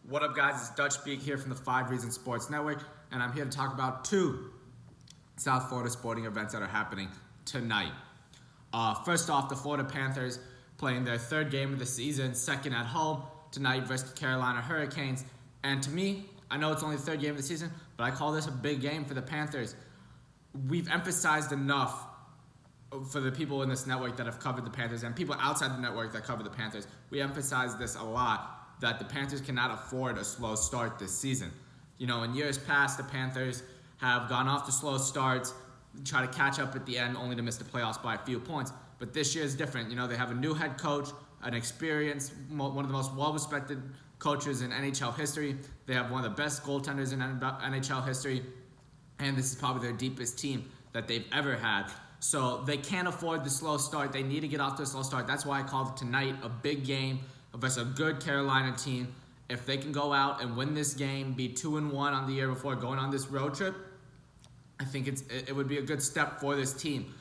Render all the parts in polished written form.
What up, guys? It's Dutch Speak here from the 5 Reasons Sports Network, and I'm here to talk about two South Florida sporting events that are happening tonight. First off, the Florida Panthers playing their third game of the season, second at home tonight versus the Carolina Hurricanes. And to me, I know it's only the third game of the season, but I call this a big game for the Panthers. We've emphasized enough for the people in this network that have covered the Panthers and people outside the network that cover the Panthers. We emphasize this a lot, that the Panthers cannot afford a slow start this season. You know, in years past, the Panthers have gone off to slow starts, try to catch up at the end, only to miss the playoffs by a few points. But this year is different. You know, they have a new head coach, an experienced, one of the most well-respected coaches in NHL history. They have one of the best goaltenders in NHL history, and this is probably their deepest team that they've ever had. So they can't afford the slow start. They need to get off to a slow start. That's why I called tonight a big game versus a good Carolina team. If they can go out and win this game, be 2-1 on the year before going on this road trip, I think it would be a good step for this team.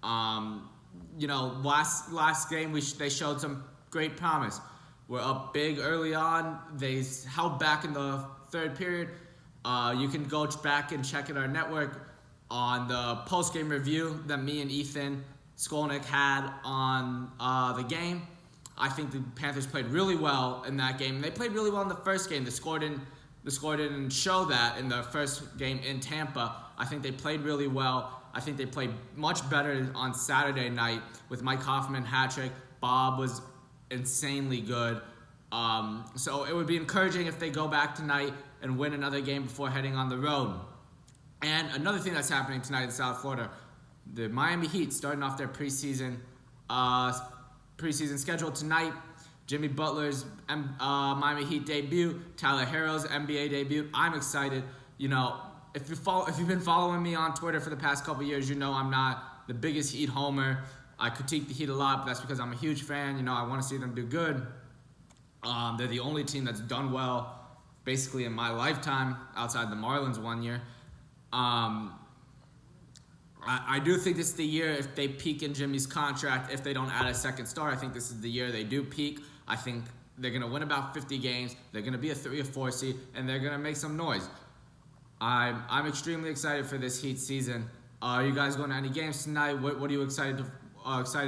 You know, last game they showed some great promise. We're up big early on. They held back in the third period. You can go back and check at our network on the post-game review that me and Ethan Skolnick had on the game. I think the Panthers played really well in that game. They played really well in the first game. The score didn't show that in the first game in Tampa. I think they played really well. I think they played much better on Saturday night with Mike Hoffman hat-trick. Bob was insanely good. So it would be encouraging if they go back tonight and win another game before heading on the road. And another thing that's happening tonight in South Florida, the Miami Heat starting off their preseason schedule tonight. Jimmy Butler's Miami Heat debut, Tyler Herro's NBA debut. I'm excited. You know, if you've been following me on Twitter for the past couple years, you know I'm not the biggest Heat homer. I critique the Heat a lot, but that's because I'm a huge fan. You know, I want to see them do good. They're the only team that's done well, basically in my lifetime, outside the Marlins one year. I do think this is the year if they peak in Jimmy's contract, if they don't add a second star, I think this is the year they do peak. I think they're going to win about 50 games. They're going to be a 3 or 4 seed, and they're going to make some noise. I'm extremely excited for this Heat season. Are you guys going to any games tonight? What are you excited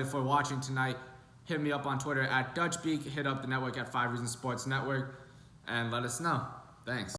for watching tonight? Hit me up on Twitter at DutchBeak. Hit up the network at 5 Reasons Sports Network, and let us know. Thanks.